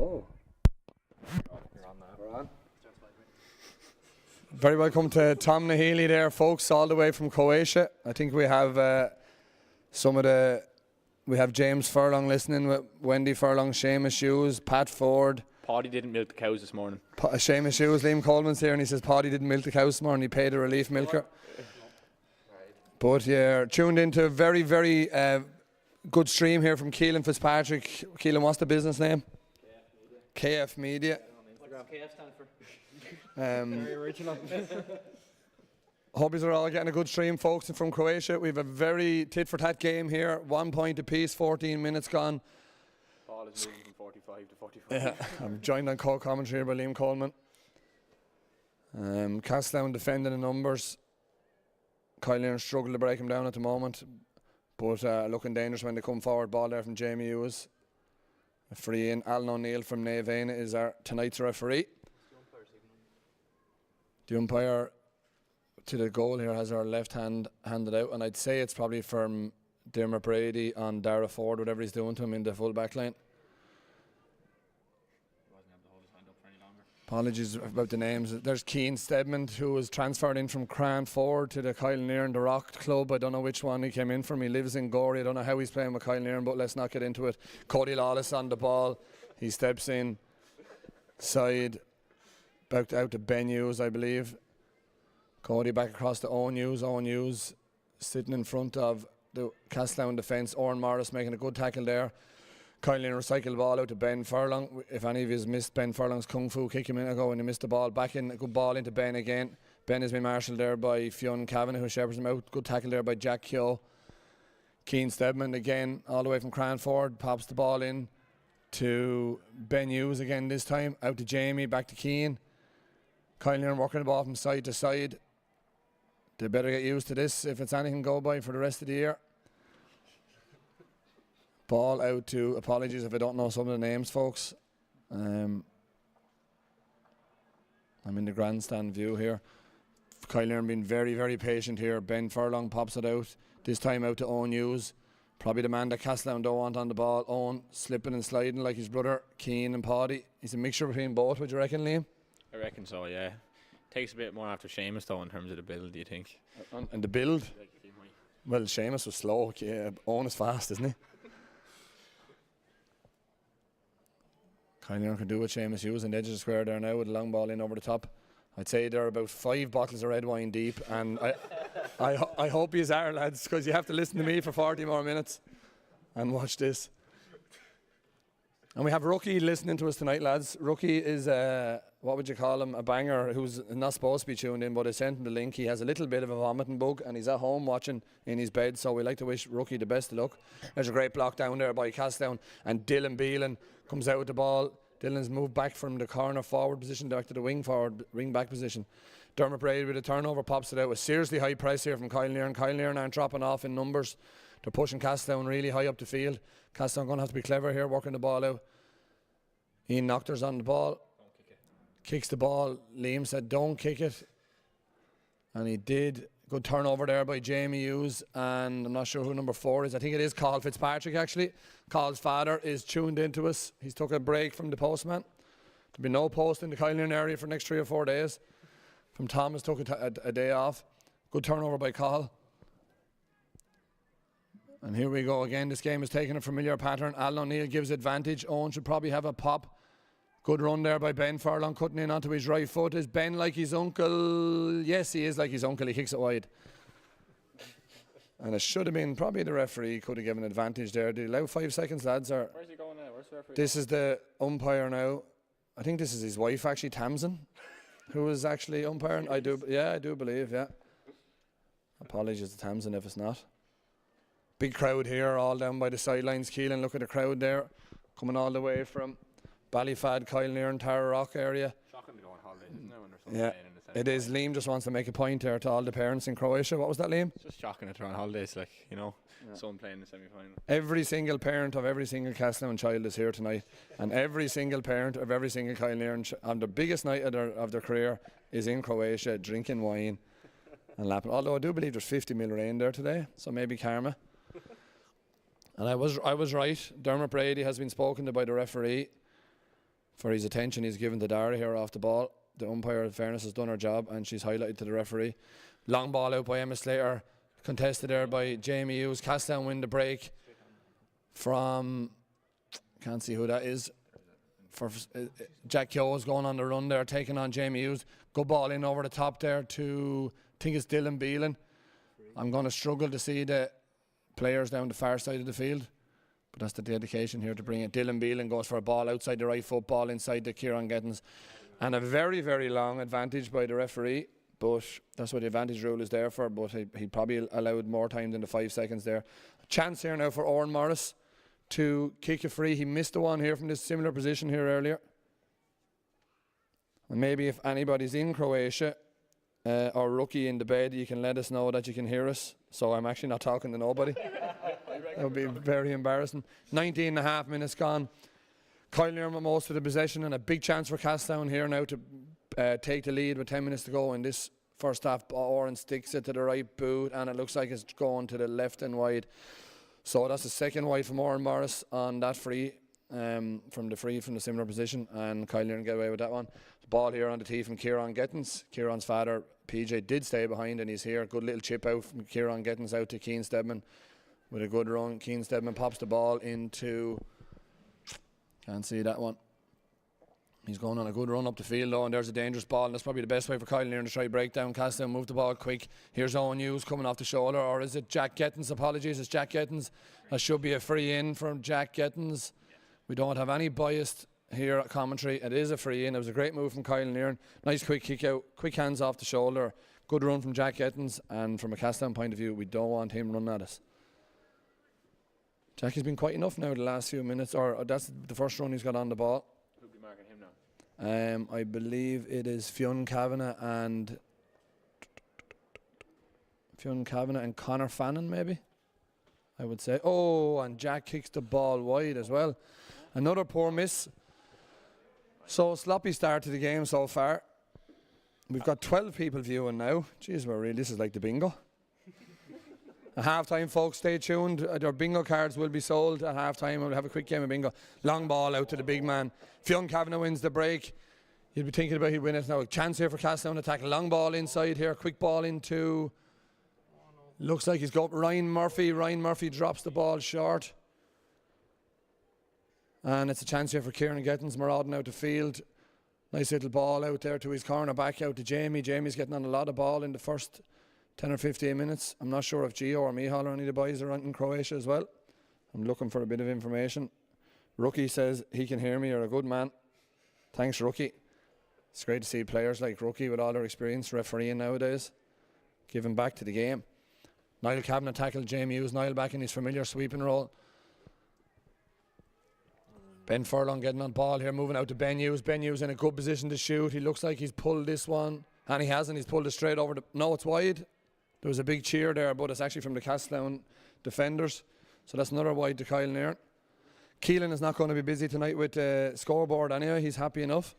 Oh. You're on that. We're on. Very welcome to Tom Nahealy there, folks, all the way from Croatia. I think we have we have James Furlong listening with Wendy Furlong, Seamus Hughes, Pat Ford. Paddy didn't milk the cows this morning. Seamus Hughes, Liam Coleman's here, and he says Paddy didn't milk the cows this morning. He paid a relief milker. But yeah, tuned into a very, very good stream here from Keelan Fitzpatrick. Keelan, what's the business name? KF Media. What's KF stand for? Very original. Hope you're all getting a good stream, folks, from Croatia. We have a very tit-for-tat game here. 1 point apiece, 14 minutes gone. Ball is moving from 45 to 45. Yeah, I'm joined on co-commentary by Liam Coleman. Catletown defending the numbers. Kilanerin struggle to break him down at the moment, but looking dangerous when they come forward. Ball there from Jamie Hughes. A free in. Alan O'Neill from Naveina is our tonight's referee. The umpire to the goal here has our left hand handed out, and I'd say it's probably from Dermot Brady on Dara Ford, whatever he's doing to him in the full back line. Apologies about the names. There's Keane Stedman, who was transferred in from Cranford to the Kilanerin, the Rock Club. I don't know which one he came in from. He lives in Gorey. I don't know how he's playing with Kilanerin, but let's not get into it. Cody Lawless on the ball. He steps in side, back out to Ben Hughes, I believe. Cody back across to Owen Hughes. Owen Hughes sitting in front of the Catletown defence. Oren Morris making a good tackle there. Kilanerin recycle the ball out to Ben Furlong. If any of you missed Ben Furlong's kung fu kick a minute ago and he missed the ball, back in, a good ball into Ben again. Ben has been marshalled there by Fionn Kavanagh, who shepherds him out. Good tackle there by Jack Keogh. Keane Stedman again, all the way from Cranford, pops the ball in to Ben Hughes again this time. Out to Jamie, back to Keane. Kilanerin working the ball from side to side. They better get used to this if it's anything go by for the rest of the year. Ball out to, apologies if I don't know some of the names, folks. I'm in the grandstand view here. Kilanerin being very, very patient here. Ben Furlong pops it out. This time out to Owen Hughes. Probably the man that Catletown don't want on the ball. Owen slipping and sliding like his brother, Keane and Paddy. He's a mixture between both, would you reckon, Liam? I reckon so, yeah. Takes a bit more after Seamus, though, in terms of the build, do you think? And the build? Well, Seamus was slow. Yeah, Owen is fast, isn't he? Kilanerin can do what Seamus Hughes on the edge of the square there now with a long ball in over the top. I'd say there are about 5 bottles of red wine deep, and I hope you are, lads, because you have to listen to me for 40 more minutes and watch this. And we have Rookie listening to us tonight, lads. Rookie is, what would you call him, a banger who's not supposed to be tuned in, but I sent him the link. He has a little bit of a vomiting bug, and he's at home watching in his bed, so we like to wish Rookie the best of luck. There's a great block down there by Catletown, and Dylan Beelan comes out with the ball. Dylan's moved back from the corner forward position back to the wing back position. Dermot Brady with a turnover pops it out. A seriously high press here from Kilanerin. Kilanerin aren't dropping off in numbers. They're pushing Catletown really high up the field. Catletown going to have to be clever here, working the ball out. Ian Noctor's on the ball. Don't kick it. Kicks the ball. Liam said, don't kick it. And he did. Good turnover there by Jamie Hughes. And I'm not sure who number 4 is. I think it is Carl Fitzpatrick, actually. Carl's father is tuned into us. He's took a break from the postman. There'll be no post in the Kilanerin area for the next 3 or 4 days. From Thomas took a day off. Good turnover by Carl. And here we go again. This game is taking a familiar pattern. Alan O'Neill gives advantage. Owen should probably have a pop. Good run there by Ben Furlong, cutting in onto his right foot. Is Ben like his uncle? Yes, he is like his uncle. He kicks it wide. And it should have been, probably the referee could have given advantage there. Do you allow 5 seconds, lads? Or Where's he going now? Where's the referee? This is the umpire now. I think this is his wife, actually, Tamsin, who is actually umpiring. I do believe, yeah. Apologies to Tamsin if it's not. Big crowd here, all down by the sidelines. Keelan, look at the crowd there, coming all the way from Ballyfad, Kilanerin, Tara Rock area. Shocking to go on holidays, isn't it, when there's someone Yeah, playing in the it is. Liam just wants to make a point there to all the parents in Croatia. What was that, Liam? It's just shocking that they're on holidays, like, you know, someone playing in the semi-final. Every single parent of every single Catletown child is here tonight, and every single parent of every single Kilanerin on the biggest night of their career is in Croatia, drinking wine and lapping. Although I do believe there's 50 mil rain there today, so maybe karma. And I was right. Dermot Brady has been spoken to by the referee. for his attention he's given to Dara here off the ball. The umpire, in fairness, has done her job, and she's highlighted to the referee. Long ball out by Emma Slater, contested there by Jamie Hughes. Catletown win the break from, can't see who that is. For Jack Keogh is going on the run there, taking on Jamie Hughes. Good ball in over the top there to, I think it's Dylan Beelan. I'm going to struggle to see the players down the far side of the field, but that's the dedication here to bring it. Dylan Beelan goes for a ball outside the right foot, ball inside the Kieran Gettins. And a very, very long advantage by the referee, but that's what the advantage rule is there for, but he probably allowed more time than the 5 seconds there. A chance here now for Oran Morris to kick a free. He missed the one here from this similar position here earlier. And maybe if anybody's in Croatia or rookie in the bed, you can let us know that you can hear us. So I'm actually not talking to nobody. That would be very embarrassing. 19 and a half minutes gone. Kilanerin with most of the possession, and a big chance for Catletown here now to take the lead with 10 minutes to go in this first half. Oran sticks it to the right boot, and it looks like it's going to the left and wide. So that's the second wide from Oran Morris on that free, from the similar position, and Kilanerin get away with that one. The ball here on the tee from Kieran Gettins. Kieran's father, PJ, did stay behind, and he's here. Good little chip out from Kieran Gettins out to Keane Stedman with a good run. Keane Stedman pops the ball into... Can't see that one. He's going on a good run up the field though, and there's a dangerous ball, and that's probably the best way for Kilanerin to try break down. Catletown move the ball quick. Here's Owen Hughes coming off the shoulder, or is it Jack Gettins? Apologies, it's Jack Gettins. That should be a free in from Jack Gettins. We don't have any bias here at commentary. It is a free in. It was a great move from Kilanerin. Nice quick kick out, quick hands off the shoulder. Good run from Jack Gettins, and from a Catletown point of view, we don't want him running at us. Jack has been quite enough now the last few minutes, or that's the first run he's got on the ball. Who'll be marking him now? I believe it is Fionn Kavanagh and Connor Fannin, maybe, I would say. Oh, and Jack kicks the ball wide as well. Another poor miss. So sloppy start to the game so far. We've got 12 people viewing now. Jeez, this is like the bingo. At half-time, folks, stay tuned. Their bingo cards will be sold at half-time. We'll have a quick game of bingo. Long ball out to the big man. Fionn Kavanagh wins the break. You'd be thinking about he'd win it now. A chance here for Catletown to attack. Long ball inside here. Quick ball into... Looks like he's got Ryan Murphy. Ryan Murphy drops the ball short. And it's a chance here for Kieran Gettins. marauding out the field. Nice little ball out there to his corner. Back out to Jamie. Jamie's getting on a lot of ball in the first 10 or 15 minutes. I'm not sure if Gio or Mihal or any of the boys are in Croatia as well. I'm looking for a bit of information. Rookie says he can hear me. You're a good man. Thanks, Rookie. It's great to see players like Rookie with all their experience refereeing nowadays giving back to the game. Niall Kavanagh tackled Jamie Hughes. Niall back in his familiar sweeping role. Ben Furlong getting on ball here, moving out to Ben Hughes. Ben Hughes in a good position to shoot. He looks like he's pulled this one, and he hasn't. He's pulled it straight over the... No, it's wide. There was a big cheer there, but it's actually from the Catletown defenders. So that's another wide to Kilanerin. Keelan is not going to be busy tonight with the scoreboard anyway. He's happy enough.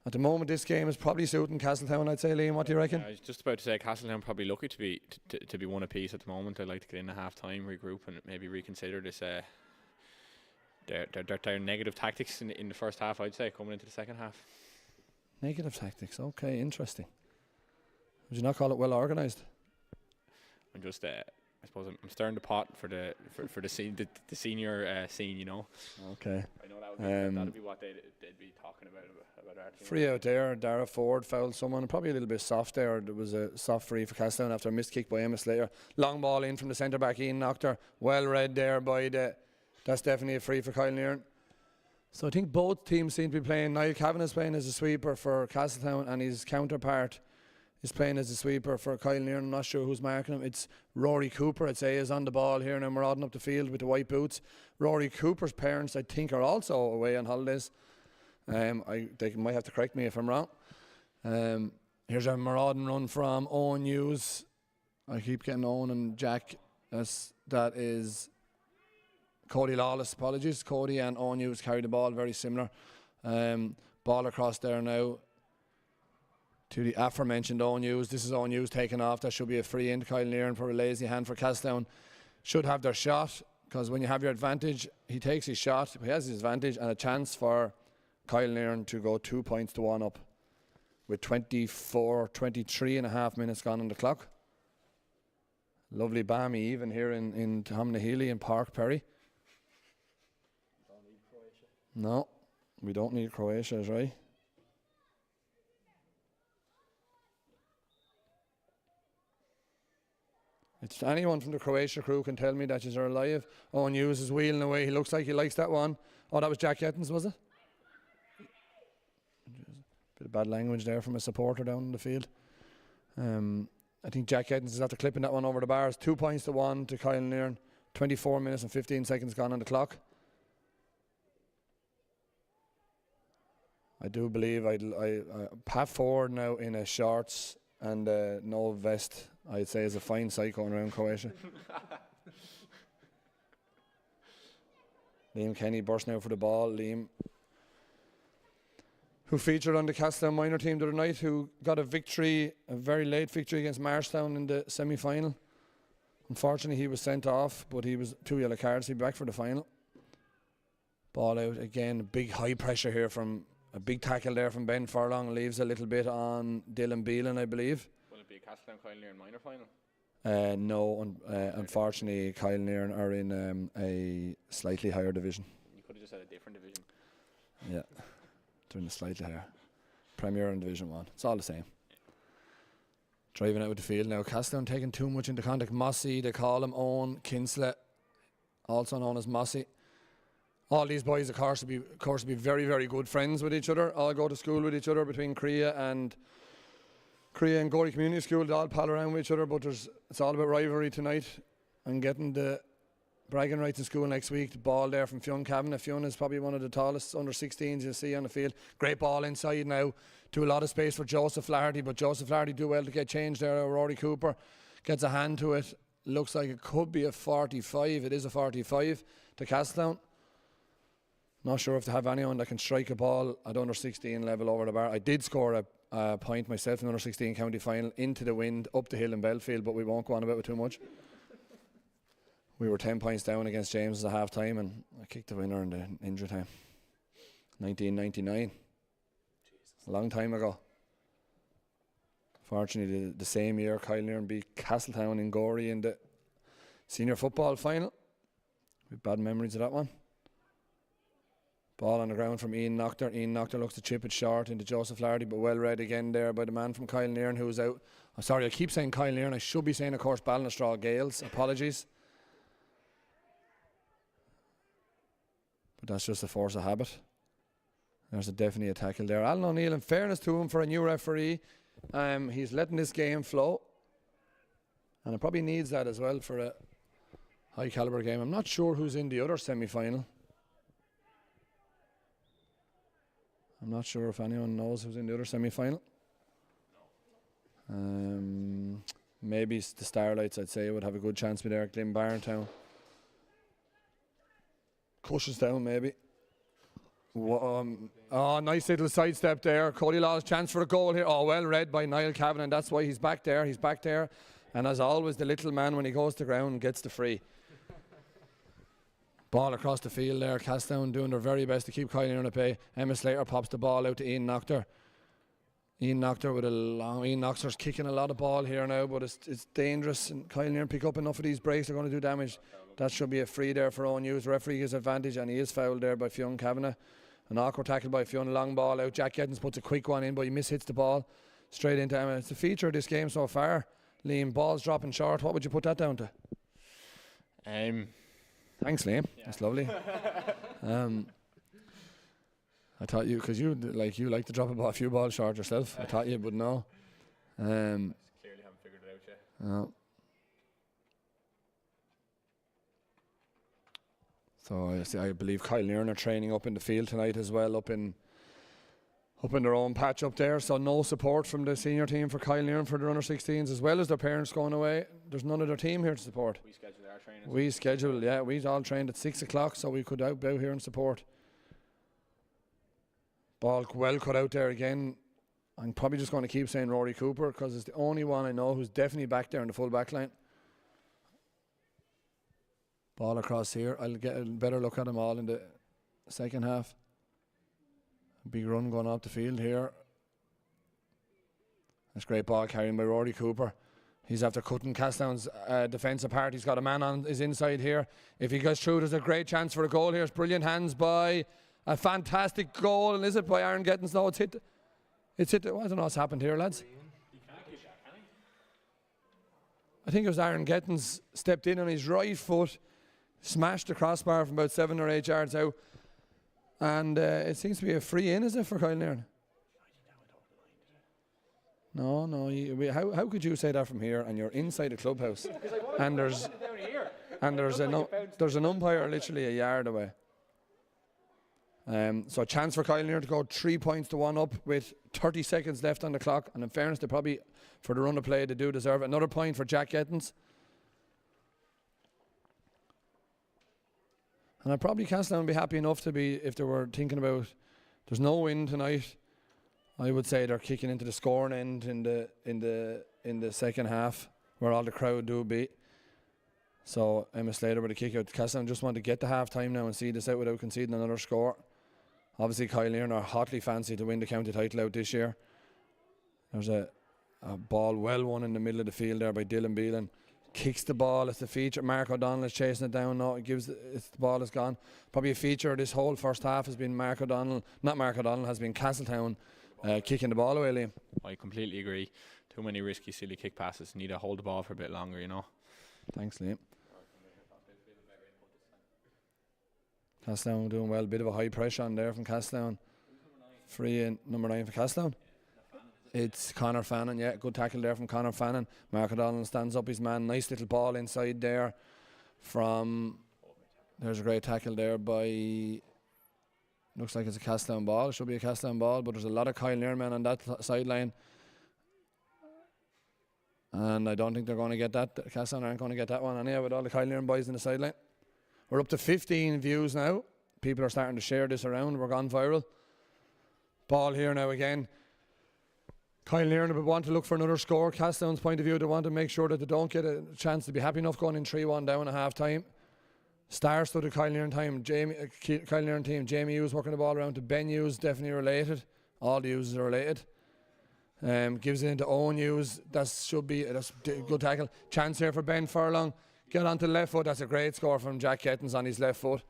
At the moment, this game is probably suiting Catletown, I'd say. Liam, what do you reckon? I was just about to say Catletown probably lucky to be one apiece at the moment. I'd like to get in at half-time, regroup, and maybe reconsider this their negative tactics in the first half, I'd say, coming into the second half. Negative tactics, okay, interesting. Would you not call it well organised? I'm just, I suppose, I'm stirring the pot for the senior scene, you know. Okay. I know that'd be what they'd be talking about our team. Free out there. Dara Ford fouled someone. Probably a little bit soft there. There was a soft free for Catletown after a missed kick by Emma Slater. Long ball in from the centre back. Ian knocked her. Well read there by the... That's definitely a free for Kilanerin. So I think both teams seem to be playing. Niall Kavanagh's playing as a sweeper for Catletown, and his counterpart is playing as a sweeper for Kilanerin. I'm not sure who's marking him. It's Rory Cooper, I'd say, is on the ball here. Now marauding up the field with the white boots. Rory Cooper's parents, I think, are also away on holidays. They might have to correct me if I'm wrong. Here's a marauding run from Owen Hughes. I keep getting Owen and Jack. That is Cody Lawless, apologies. Cody and Owen Hughes carry the ball, very similar. Ball across there now to the aforementioned Owen Hughes. This is Owen Hughes taking off. That should be a free in to Kilanerin for a lazy hand for Catletown. Should have their shot, because when you have your advantage, he takes his shot. He has his advantage and a chance for Kilanerin to go 2 points to 1 up with 23 and a half minutes gone on the clock. Lovely balmy even here in Tomnahealy and Park Perry. No, we don't need Croatia, is right. It's anyone from the Croatia crew can tell me that you're alive. Owen Hughes is wheeling away. He looks like he likes that one. Oh, that was Jack Yettins, was it? Bit of bad language there from a supporter down in the field. I think Jack Yettins is after clipping that one over the bars. 2 points to 1 to Kilanerin. 24 minutes and 15 seconds gone on the clock. I do believe I Pat Ford now in a shorts and no vest, I'd say, is a fine sight going around Croatia. Liam Kenny bursting out for the ball. Liam, who featured on the Catletown minor team the other night, who got a victory, a very late victory against Marshtown in the semi-final. Unfortunately, he was sent off, but he was 2 yellow cards. He'll be back for the final. Ball out again. Big high pressure here from a big tackle there from Ben Furlong. Leaves a little bit on Dylan Beelan, I believe. Will it be a Catletown Kilanerin minor final? No, unfortunately, Kilanerin are in a slightly higher division. You could have just had a different division. Yeah, they're in a slightly higher. Premier and Division 1. It's all the same. Driving out of the field now. Catletown taking too much into contact. Mossy, they call him Owen Kinslet, also known as Mossy. All these boys, of course, will be very, very good friends with each other. All go to school with each other between Crea and Gorey Community School. They all pal around with each other, but it's all about rivalry tonight and getting the bragging rights in school next week. The ball there from Fionn Kavanagh. Fionn is probably one of the tallest under 16s you'll see on the field. Great ball inside now. To a lot of space for Joseph Flaherty, but Joseph Flaherty do well to get changed there. Rory Cooper gets a hand to it. Looks like it could be a 45. It is a 45 to Catletown. Not sure if they have anyone that can strike a ball at under 16 level over the bar. I did score a point myself in the under 16 county final into the wind up the hill in Belfield, but we won't go on about it too much. We were 10 points down against James at half time, and I kicked the winner in the injury time. 1999. A long time ago. Fortunately, the same year, Kilanerin beat Castletown in Gorey in the senior football final. We have bad memories of that one. Ball on the ground from Ian Noctor. Ian Noctor looks to chip it short into Joseph Flaherty, but well read again there by the man from Kilanerin who was out. Oh, sorry, I keep saying Kilanerin. I should be saying, of course, Ballinstraw Gales. Apologies. But that's just a force of habit. There's definitely a tackle there. Alan O'Neill, in fairness to him, for a new referee, he's letting this game flow. And it probably needs that as well for a high calibre game. I'm not sure who's in the other semi-final. I'm not sure if anyone knows who's in the other semi-final. Maybe the Starlights, I'd say, would have a good chance to be there. Glenbarntown. Cushionsdown, maybe. Oh, nice little sidestep there. Cody Law's chance for a goal here. Oh, well read by Niall Kavanagh, and that's why he's back there. He's back there. And as always, the little man, when he goes to ground, gets the free. Ball across the field there. Catletown doing their very best to keep Kilanerin at bay. Emma Slater pops the ball out to Ian Noctor. Ian Noctor with a long... Ian Noctor's kicking a lot of ball here now, but it's dangerous. And Kilanerin pick up enough of these breaks, they're going to do damage. That should be a free there for Owen Hughes. Referee gives advantage, and he is fouled there by Fionn Kavanagh. An awkward tackle by Fionn. Long ball out. Jack Yettins puts a quick one in, but he mishits the ball straight into Emma. It's the feature of this game so far. Liam, ball's dropping short. What would you put that down to? Thanks, Liam. Yeah. That's lovely. I thought you, because you like to drop a few balls short yourself. I thought you would know. Clearly haven't figured it out yet. No. So I believe Kilanerin are training up in the field tonight as well, up in their own patch up there. So no support from the senior team for Kilanerin for their under 16s, as well as their parents going away. There's none of their team here to support. We scheduled our training. We all trained at 6 o'clock, so we could out here and support. Ball well cut out there again. I'm probably just going to keep saying Rory Cooper, because it's the only one I know who's definitely back there in the full back line. Ball across here. I'll get a better look at them all in the second half. Big run going off the field here. That's great ball carrying by Rory Cooper. He's after cutting Catletown's defence apart. He's got a man on his inside here. If he goes through, there's a great chance for a goal here. It's brilliant hands by a fantastic goal. And is it by Aaron Gettins? No, it's hit. It's hit. I don't know what's happened here, lads. I think it was Aaron Gettins stepped in on his right foot, smashed the crossbar from about 7 or 8 yards out. And it seems to be a free in, is it, for Kilanerin? No, how could you say that from here and you're inside the clubhouse and there's an umpire literally a yard away. So a chance for Kilanerin to go 3 points to 1 up with 30 seconds left on the clock, and in fairness they probably, for the run of play, they do deserve it. Another point for Jack Gettins. And I'd probably Catletown would be happy enough to be, if they were thinking about there's no win tonight, I would say they're kicking into the scoring end in the second half, where all the crowd do be. So Emma Slater with a kick out. Catletown just want to get to half time now and see this out without conceding another score. Obviously Kilanerin are hotly fancy to win the county title out this year. There's a ball well won in the middle of the field there by Dylan Beelan. Kicks the ball. It's a feature. Mark O'Donnell is chasing it down. No, it gives. The ball is gone. Probably a feature. This whole first half has been Mark O'Donnell. Not Mark O'Donnell. Has been Catletown kicking the ball away. Liam. I completely agree. Too many risky, silly kick passes. Need to hold the ball for a bit longer, you know. Thanks, Liam. Catletown doing well. Bit of a high pressure on there from Catletown. Free in number 9 for Catletown. It's Conor Fannin, yeah, good tackle there from Conor Fannin. Mark O'Donnell stands up his man. Nice little ball inside there from, there's a great tackle there by, looks like it's a Catletown ball. It should be a Catletown ball, but there's a lot of Kilanerin men on that sideline. And I don't think they're going to get that. Catletown aren't going to get that one anyway with all the Kilanerin boys in the sideline. We're up to 15 views now. People are starting to share this around. We're gone viral. Ball here now again. Kilanerin would want to look for another score. Catletown's point of view, they want to make sure that they don't get a chance to be happy enough going in 3-1 down at half time. Stars to the Kilanerin Kilanerin team. Jamie Hughes working the ball around to Ben Hughes, definitely related. All the Hughes are related. Gives it into Owen Hughes. That's good tackle. Chance here for Ben Furlong. Get onto the left foot. That's a great score from Jack Gettins on his left foot.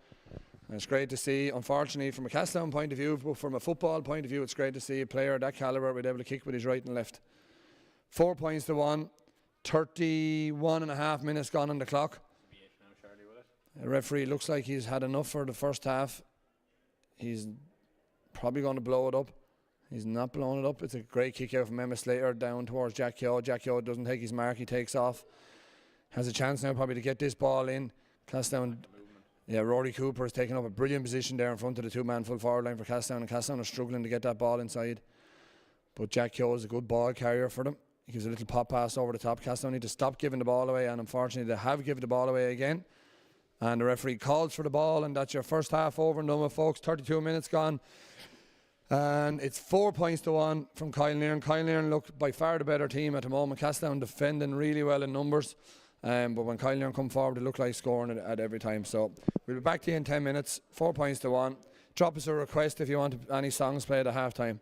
And it's great to see, unfortunately, from a Catletown point of view, but from a football point of view, it's great to see a player of that calibre be able to kick with his right and left. 4 points to 1, 31 and a half minutes gone on the clock. The referee looks like he's had enough for the first half. He's probably going to blow it up. He's not blowing it up. It's a great kick out from Emma Slater down towards Jack Keogh. Jack Keogh doesn't take his mark, he takes off. Has a chance now probably to get this ball in. Catletown. Yeah, Rory Cooper is taking up a brilliant position there in front of the two-man full forward line for Catletown, and Catletown are struggling to get that ball inside. But Jack Keogh is a good ball carrier for them. He gives a little pop pass over the top. Catletown need to stop giving the ball away, and unfortunately they have given the ball away again. And the referee calls for the ball, and that's your first half over and done with, folks. 32 minutes gone. And it's 4 points to 1 from Kilanerin. Kilanerin look by far the better team at the moment. Catletown defending really well in numbers. But when Kilanerin come forward, they look like scoring at every time. So we'll be back to you in 10 minutes. 4 points to 1. Drop us a request if you want any songs played at half time.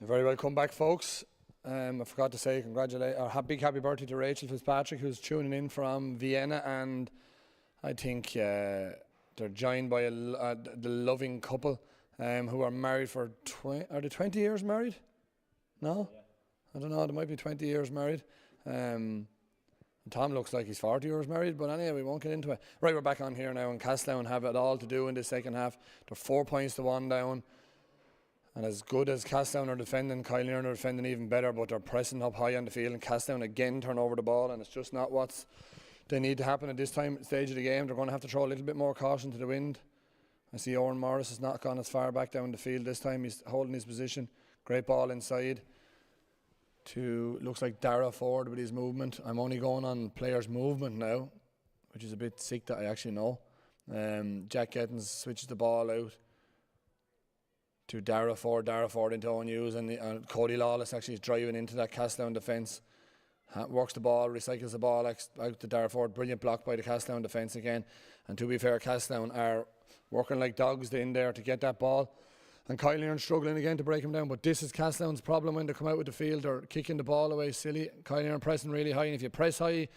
Very well come back, folks. I forgot to say big happy birthday to Rachel Fitzpatrick, who's tuning in from Vienna, and I think they're joined by the loving couple who are married for are they 20 years married? No? Yeah. I don't know, they might be 20 years married. Tom looks like he's 40 years married, but anyway, we won't get into it. Right, we're back on here now, and Catletown have it all to do in the second half. They're 4 points to 1 down. And as good as Catletown are defending, Kilanerin are defending even better, but they're pressing up high on the field, and Catletown again turn over the ball, and it's just not what they need to happen at this stage of the game. They're going to have to throw a little bit more caution to the wind. I see Owen Morris has not gone as far back down the field this time. He's holding his position. Great ball inside to, looks like Dara Ford with his movement. I'm only going on players' movement now, which is a bit sick that I actually know. Jack Gettins switches the ball out to Dara Ford into Owen Hughes, and Cody Lawless actually is driving into that Catletown defence. Works the ball, recycles the ball out to Dara Ford. Brilliant block by the Catletown defence again. And to be fair, Catletown are working like dogs in there to get that ball. And Kilanerin struggling again to break him down. But this is Catletown's problem when they come out with the field. They're kicking the ball away silly. Kilanerin pressing really high. And if you press high,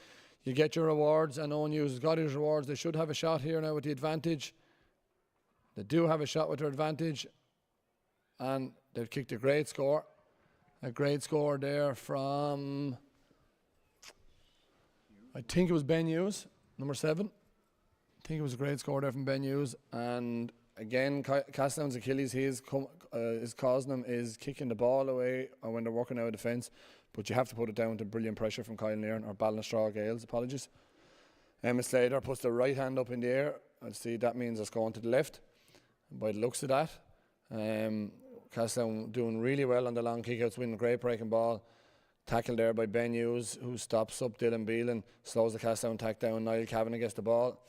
you get your rewards. And Owen Hughes has got his rewards. They should have a shot here now with the advantage. They do have a shot with their advantage. And they've kicked a great score. A great score there from, I think it was Ben Hughes, number 7. I think it was a great score there from Ben Hughes. And again, Catletown's Achilles is causing them is kicking the ball away when they're working out of defence. But you have to put it down to brilliant pressure from Kilanerin, or Ballinstraw Gales, apologies. Emma Slater puts the right hand up in the air. I'll see that means it's going to the left. By the looks of that. Catletown doing really well on the long kickouts, winning a great breaking ball. Tackle there by Ben Hughes, who stops up Dylan Beelan, slows the Catletown attack down. Niall Cavanagh gets the ball.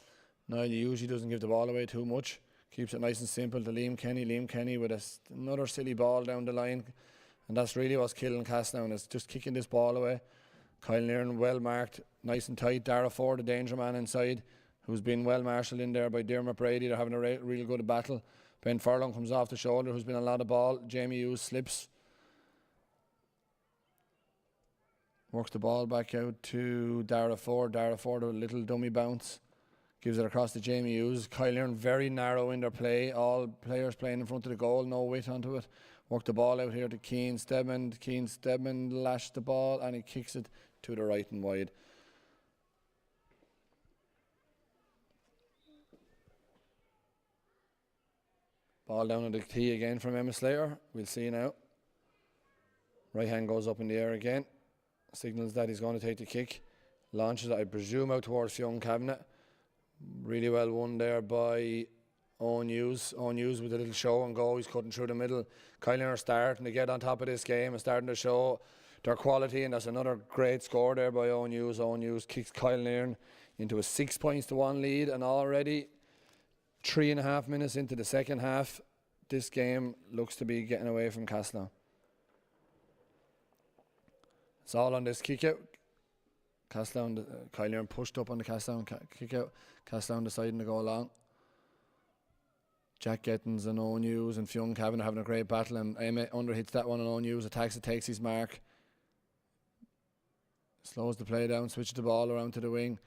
Niall usually doesn't give the ball away too much. Keeps it nice and simple to Liam Kenny. Liam Kenny with another silly ball down the line. And that's really what's killing Catletown, is just kicking this ball away. Kilanerin well marked, nice and tight. Dara Ford, the danger man inside, who's been well marshalled in there by Dermot Brady. They're having a real good battle. Ben Furlong comes off the shoulder, who's been a lot of ball. Jamie Hughes slips. Works the ball back out to Dara Ford. Dara Ford with a little dummy bounce. Gives it across to Jamie Hughes. Kilanerin very narrow in their play. All players playing in front of the goal, no width onto it. Work the ball out here to Keane Stedman. Keane Stedman lashed the ball and he kicks it to the right and wide. Ball down on the tee again from Emma Slater. We'll see now. Right hand goes up in the air again. Signals that he's going to take the kick. Launches it, I presume, out towards Fionn Kavanagh. Really well won there by Owen Hughes. Owen Hughes with a little show and go. He's cutting through the middle. Kilanerin are starting to get on top of this game and starting to show their quality. And that's another great score there by Owen Hughes. Owen Hughes kicks Kilanerin into a 6 points to 1 lead. And already 3.5 minutes into the second half, this game looks to be getting away from Catletown. It's all on this kick out. Catletown, Kilanerin pushed up on the Catletown kick out. Catletown deciding to go along. Jack Gettins and Owen Hughes and Fionn Kavanagh having a great battle, and Emma underhits that one, and Owen Hughes attacks it, takes his mark. Slows the play down, switches the ball around to the wing.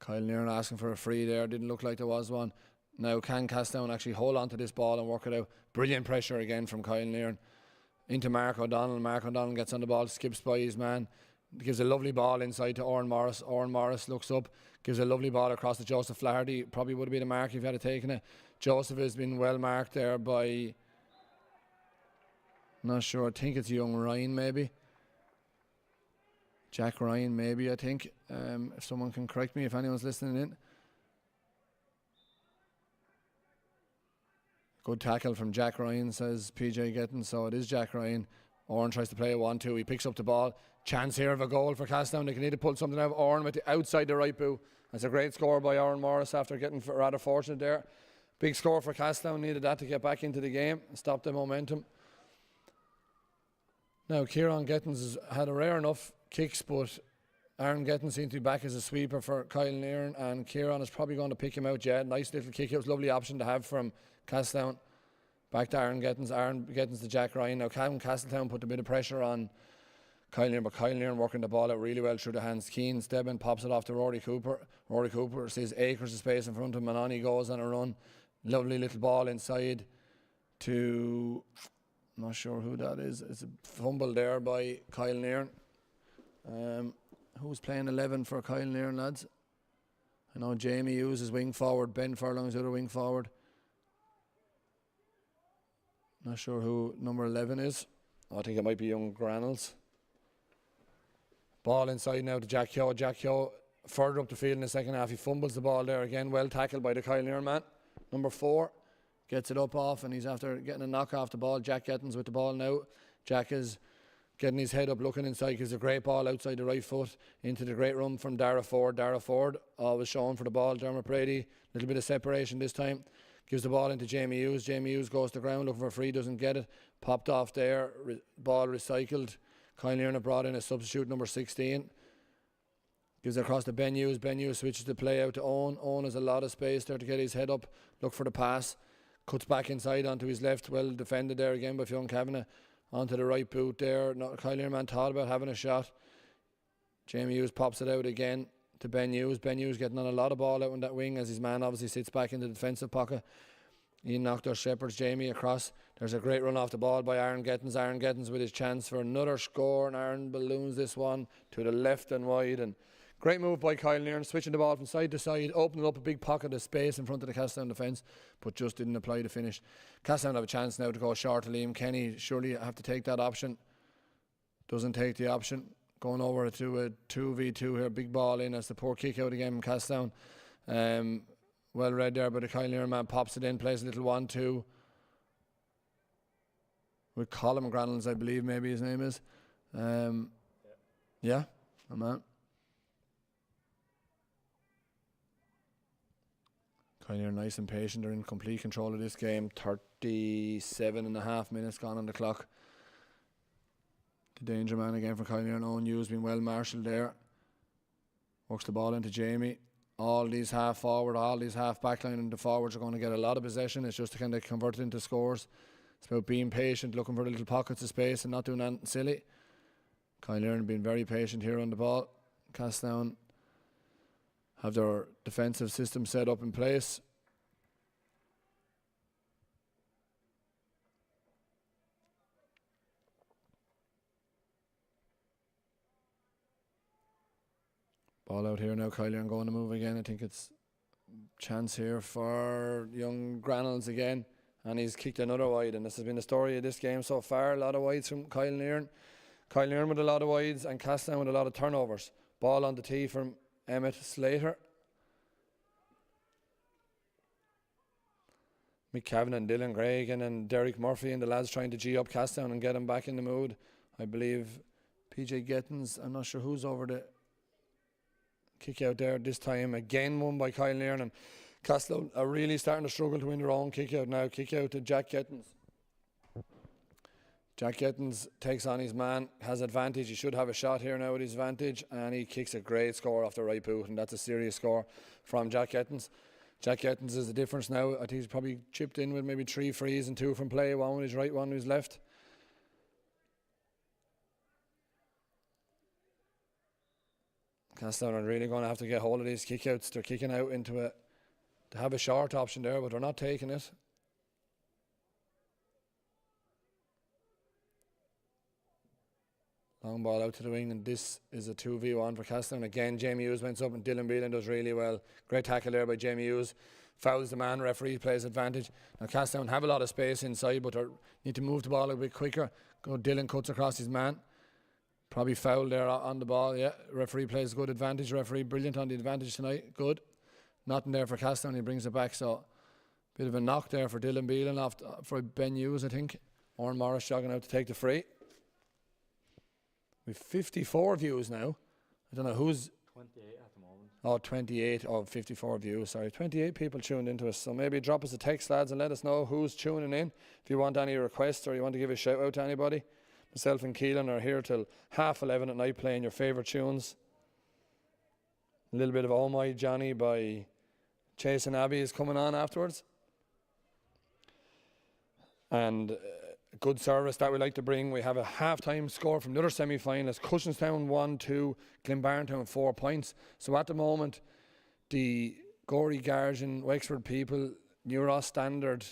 Kilanerin asking for a free there. Didn't look like there was one. Now can Catletown actually hold on to this ball and work it out? Brilliant pressure again from Kilanerin. Into Mark O'Donnell. Mark O'Donnell gets on the ball, skips by his man. Gives a lovely ball inside to Owen Morris. Owen Morris looks up, gives a lovely ball across to Joseph Flaherty. Probably would have been a mark if he had taken it. Joseph has been well marked there by, not sure, I think it's young Ryan maybe. Jack Ryan maybe, I think. If someone can correct me, if anyone's listening in. Good tackle from Jack Ryan, says PJ Getton. So it is Jack Ryan. Oran tries to play a 1-2. He picks up the ball. Chance here of a goal for Catletown. They can need to pull something out of Oran with the outside the right boot. That's a great score by Oran Morris after getting rather fortunate there. Big score for Catletown. Needed that to get back into the game and stop the momentum. Now, Kieran Gettins has had a rare enough kicks, but Aaron Gettins seems to be back as a sweeper for Kilanerin, and Kieran is probably going to pick him out. Yeah, nice little kick. It was a lovely option to have from Catletown. Back to Aaron Gettins. Aaron Gettins to Jack Ryan. Now Castletown put a bit of pressure on Kilanerin, but Kilanerin working the ball out really well through the hands. Keane Stebbin pops it off to Rory Cooper. Rory Cooper sees acres of space in front of him, and on he goes on a run. Lovely little ball inside to, I'm not sure who that is. It's a fumble there by Kilanerin. Who's playing 11 for Kilanerin, lads? I know Jamie Hughes is wing forward. Ben Furlong's the other wing forward. Not sure who number 11 is. I think it might be young Granels. Ball inside now to Jack Hyo. Jack Hyo further up the field in the second half. He fumbles the ball there again. Well tackled by the Kilanerin man. Number 4 gets it up off, and he's after getting a knock off the ball. Jack Gettins with the ball now. Jack is getting his head up, looking inside, because a great ball outside the right foot into the great run from Dara Ford. Dara Ford always showing for the ball. Dermot Brady, a little bit of separation this time. Gives the ball into Jamie Hughes. Jamie Hughes goes to the ground looking for a free, doesn't get it. Popped off there. Ball recycled. Kilanerin have brought in a substitute, number 16. Gives it across to Ben Hughes. Ben Hughes switches the play out to Owen. Owen has a lot of space there to get his head up, look for the pass. Cuts back inside onto his left. Well defended there again by Fionn Kavanagh. Onto the right boot there. Kilanerin man thought about having a shot. Jamie Hughes pops it out again to Ben Hughes. Ben Hughes getting on a lot of ball out on that wing as his man obviously sits back in the defensive pocket. Ian knocked our Shepherds Jamie across. There's a great run off the ball by Aaron Gettins. Aaron Gettins with his chance for another score, and Aaron balloons this one to the left and wide. And great move by Kilanerin, switching the ball from side to side, opening up a big pocket of space in front of the Catletown defence, but just didn't apply the finish. Catletown have a chance now to go short to Liam Kenny. Surely have to take that option. Doesn't take the option. Going over to a 2v2 here, big ball in as the poor kick out again from Catletown. Well read there, but the Kilanerin man pops it in, plays a little 1-2 with Colin Granels, I believe maybe his name is. Yeah, a man. Kilanerin nice and patient. They're in complete control of this game. 37.5 minutes gone on the clock. The danger man again for Kilanerin. Owen Hughes been well marshalled there. Works the ball into Jamie. All these half forward, all these half backline and the forwards are going to get a lot of possession. It's just to kind of convert it into scores. It's about being patient, looking for the little pockets of space and not doing anything silly. Kilanerin being very patient here on the ball. Catletown have their defensive system set up in place. Ball out here now, Kilanerin going to move again. I think it's chance here for young Granels again, and he's kicked another wide, and this has been the story of this game so far. A lot of wides from Kilanerin. Kilanerin with a lot of wides and Catletown with a lot of turnovers. Ball on the tee from Emmett Slater. Mick Kavanagh and Dylan Gregan and Derek Murphy and the lads trying to G up Catletown and get him back in the mood. I believe PJ Gettins, I'm not sure who's over the kick out there this time. Again won by Kilanerin, and Catletown are really starting to struggle to win their own kick out now. Kick out to Jack Gettins. Jack Gettins takes on his man, has advantage. He should have a shot here now with his advantage, and he kicks a great score off the right boot, and that's a serious score from Jack Gettins. Jack Gettins is the difference now. I think he's probably chipped in with maybe 3 frees and 2 from play, one with his right, one with his left. Catletown are really going to have to get hold of these kickouts. They're kicking out into a, to have a short option there, but they're not taking it. Long ball out to the wing, and this is a 2v1 for Catletown. Again, Jamie Hughes went up, and Dylan Beelan does really well. Great tackle there by Jamie Hughes. Fouls the man, referee plays advantage. Now Catletown have a lot of space inside, but they need to move the ball a bit quicker. Dylan cuts across his man. Probably foul there on the ball. Yeah, referee plays good advantage. Referee brilliant on the advantage tonight. Good. Nothing there for Catletown. He brings it back. So bit of a knock there for Dylan Beelan off for Ben Hughes, I think. Oren Morris jogging out to take the free. We've 54 views now. I don't know who's 28 at the moment. Oh, 28 of 54 views. Sorry, 28 people tuned into us. So maybe drop us a text, lads, and let us know who's tuning in. If you want any requests or you want to give a shout out to anybody. Myself and Keelan are here till 11:30 at night playing your favourite tunes. A little bit of Oh My Johnny by Chase and Abby is coming on afterwards. And good service that we like to bring. We have a half-time score from the other semi-finalists. Cushenstown 1-2, Glenbarntown 4 points. So at the moment, the Gorey Guardian, Wexford People, New Ross Standard,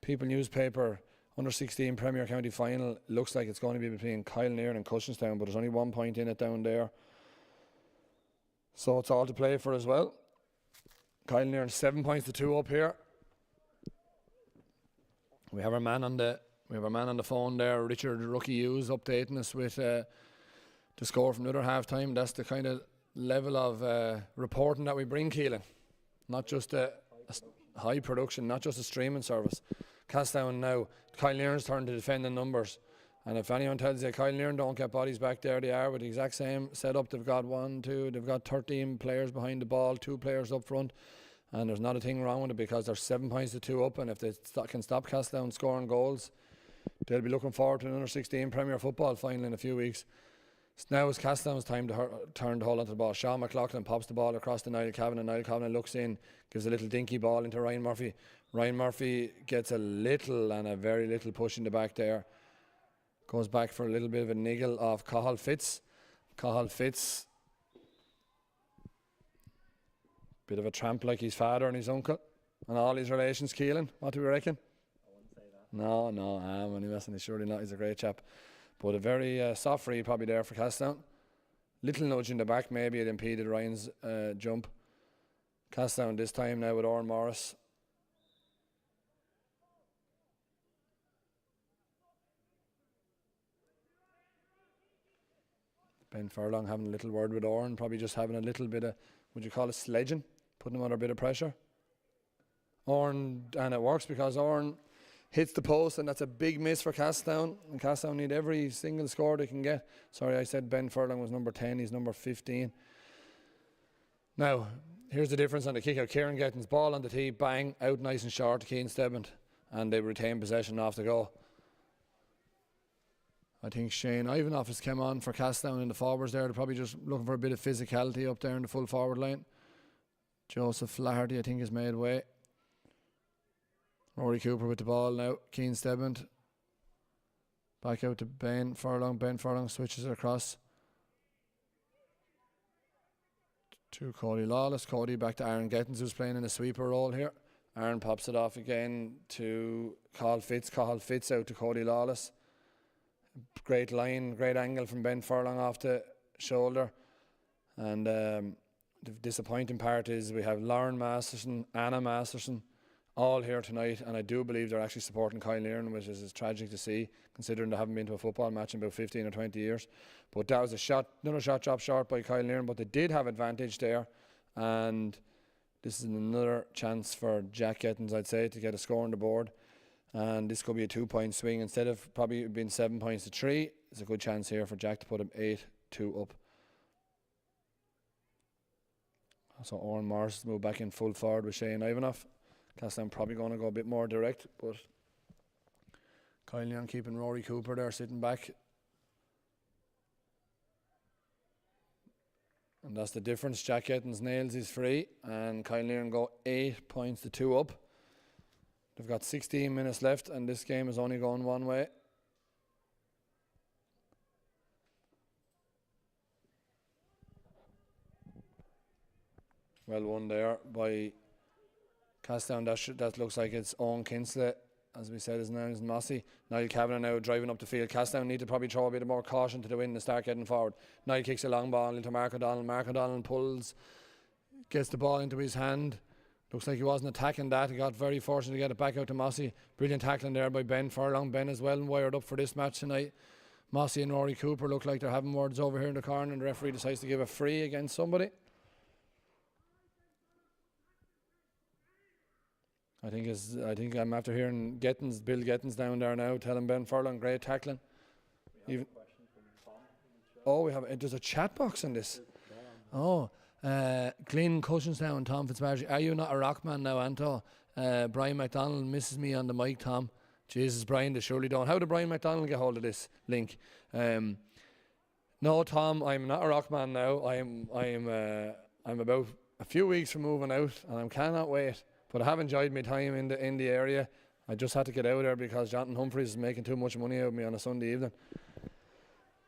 People newspaper, under 16 Premier County final looks like it's going to be between Kilanerin and Cushenstown, but there's only 1 point in it down there. So it's all to play for as well. Kilanerin 7 points to 2 up here. We have our man on the phone there, Richard Rookie Hughes, updating us with the score from the other half time. That's the kind of level of reporting that we bring, Keelan. Not just a high production, not just a streaming service. Catletown now, Kilanerin's turn to defend the numbers. And if anyone tells you Kilanerin don't get bodies back there, they are with the exact same setup. They've got 13 players behind the ball, 2 players up front. And there's not a thing wrong with it because they're 7 points to 2 up. And if they can stop Catletown scoring goals, they'll be looking forward to another 16 Premier Football final in a few weeks. Now it's Catletown's time to turn to hold onto the ball. Sean McLaughlin pops the ball across to Niall Cavan, and Niall Cavan looks in, gives a little dinky ball into Ryan Murphy. Ryan Murphy gets a little and a very little push in the back there. Goes back for a little bit of a niggle off Cathal Fitz. Cathal Fitz, bit of a tramp like his father and his uncle and all his relations. Keelan, what do we reckon? I wouldn't say that. No, I'm only messing. He's surely not. He's a great chap. But a very soft free probably there for Catletown. Little nudge in the back, maybe it impeded Ryan's jump. Catletown this time now with Oran Morris. Ben Furlong having a little word with Oran, probably just having a little bit of, would you call it sledging? Putting him under a bit of pressure. Oran, and it works because Oran hits the post, and that's a big miss for Catletown. And Catletown need every single score they can get. Sorry, I said Ben Furlong was number 10, he's number 15. Now, here's the difference on the kick out. Kieran Getton's ball on the tee, bang, out nice and short to Keane Stebbins, and they retain possession off the go. I think Shane Ivanoff has come on for Catletown in the forwards there. They're probably just looking for a bit of physicality up there in the full forward line. Joseph Flaherty, I think, has made way. Rory Cooper with the ball now. Keane Stebbins. Back out to Ben Furlong. Ben Furlong switches it across to Cody Lawless. Cody back to Aaron Gettins, who's playing in a sweeper role here. Aaron pops it off again to Cathal Fitz. Cathal Fitz out to Cody Lawless. Great line, great angle from Ben Furlong off the shoulder. And the disappointing part is we have Lauren Masterson, Anna Masterson, all here tonight, and I do believe they're actually supporting Kilanerin, which is tragic to see, considering they haven't been to a football match in about 15 or 20 years. But that was another shot dropped short by Kilanerin, but they did have advantage there, and this is another chance for Jack Gettins, I'd say, to get a score on the board. And this could be a 2-point swing. Instead of probably being 7 points to 3, there's a good chance here for Jack to put him 8-2 up. So Oran Morris move back in full forward with Shane Ivanoff. Catletown probably going to go a bit more direct, but Kilanerin keeping Rory Cooper there sitting back. And that's the difference. Jack Gettins nails his free, and Kilanerin go 8 points to 2 up. They've got 16 minutes left, and this game is only going one way. Well won there by Catletown. That looks like it's Owen Kinsley, as we said, his name is Mossy. Niall Kavanagh now driving up the field. Catletown need to probably throw a bit more caution to the wind and start getting forward. Niall kicks a long ball into Mark O'Donnell. Mark O'Donnell pulls, gets the ball into his hand. Looks like he wasn't attacking that. He got very fortunate to get it back out to Mossy. Brilliant tackling there by Ben Furlong. Ben is well wired up for this match tonight. Mossy and Rory Cooper look like they're having words over here in the corner, and the referee decides to give a free against somebody. I think I'm after hearing Bill Gettins down there now, telling Ben Furlong, great tackling. There's a chat box in this. Glyn Cushenstown, Tom Fitzpatrick. Are you not a rock man now, Anto? Brian McDonald misses me on the mic, Tom. Jesus, Brian, they surely don't. How did Brian McDonald get hold of this link? No, Tom, I'm not a rock man now. I'm about a few weeks from moving out, and I cannot wait. But I have enjoyed my time in the area, I just had to get out of there because Jonathan Humphreys is making too much money out of me on a Sunday evening.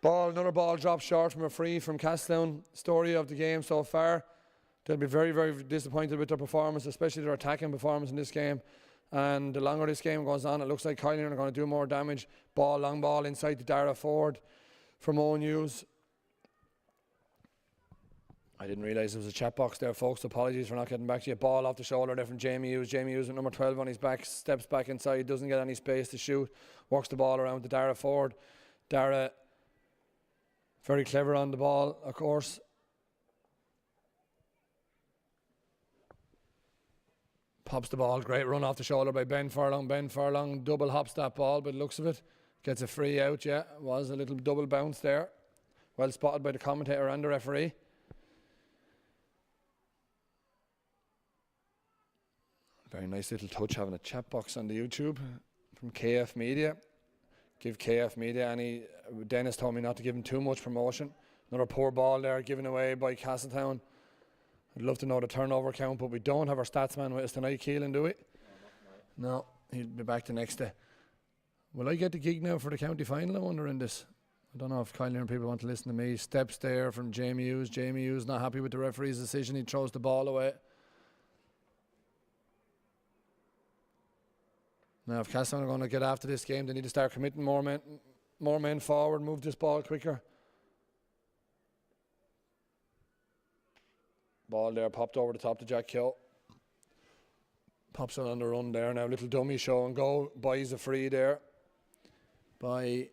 Another ball dropped short from a free from Catletown. Story of the game so far. They'll be very, very disappointed with their performance, especially their attacking performance in this game. And the longer this game goes on, it looks like Kilanerin are going to do more damage. Long ball inside to Dara Ford from Owen Hughes. I didn't realise there was a chat box there, folks. Apologies for not getting back to you. Ball off the shoulder there from Jamie Hughes. Jamie Hughes with number 12 on his back, steps back inside, doesn't get any space to shoot, works the ball around to Dara Ford. Dara, very clever on the ball, of course. Pops the ball, great run off the shoulder by Ben Furlong. Ben Furlong double hops that ball by the looks of it. Gets a free out, yeah. Was a little double bounce there. Well spotted by the commentator and the referee. Very nice little touch having a chat box on the YouTube from KF Media. Give KF Media any. Dennis told me not to give him too much promotion. Another poor ball there given away by Catletown. I'd love to know the turnover count, but we don't have our stats man with us tonight, Keelan, do we? No, he'll be back the next day. Will I get the gig now for the county final, I wonder, in this? I don't know if Kilanerin people want to listen to me. Steps there from Jamie Hughes. Jamie Hughes not happy with the referee's decision. He throws the ball away. Now, if Catletown are going to get after this game, they need to start committing more men forward, move this ball quicker. Ball there, popped over the top to Jack Keogh. Pops it on the run there now. Little dummy show and go. Buys a free there by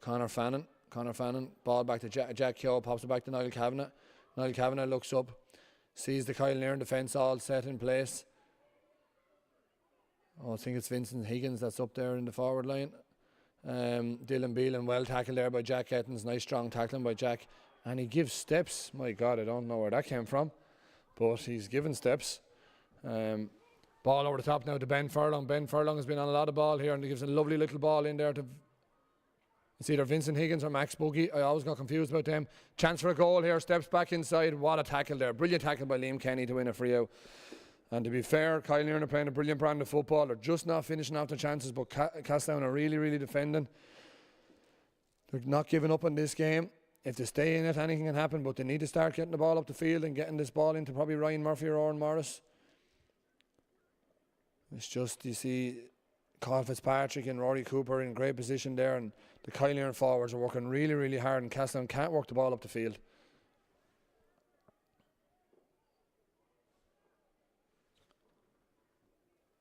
Conor Fannin. Conor Fannin, ball back to Jack Keogh, pops it back to Niall Kavanagh. Niall Kavanagh looks up, sees the Kilanerin defence all set in place. I think it's Vincent Higgins that's up there in the forward line. Dylan Beelan, well tackled there by Jack Ettins. Nice strong tackling by Jack. And he gives steps. My God, I don't know where that came from. But he's given steps. Ball over the top now to Ben Furlong. Ben Furlong has been on a lot of ball here and he gives a lovely little ball in there to... It's either Vincent Higgins or Max Boogie. I always got confused about them. Chance for a goal here. Steps back inside. What a tackle there. Brilliant tackle by Liam Kenny to win a free out. And to be fair, Kilanerin are playing a brilliant brand of football. They're just not finishing off the chances, but Catletown are really, really defending. They're not giving up on this game. If they stay in it, anything can happen, but they need to start getting the ball up the field and getting this ball into probably Ryan Murphy or Oran Morris. It's just, you see, Carl Fitzpatrick and Rory Cooper in great position there, and the Kilanerin forwards are working really, really hard, and Catletown can't work the ball up the field.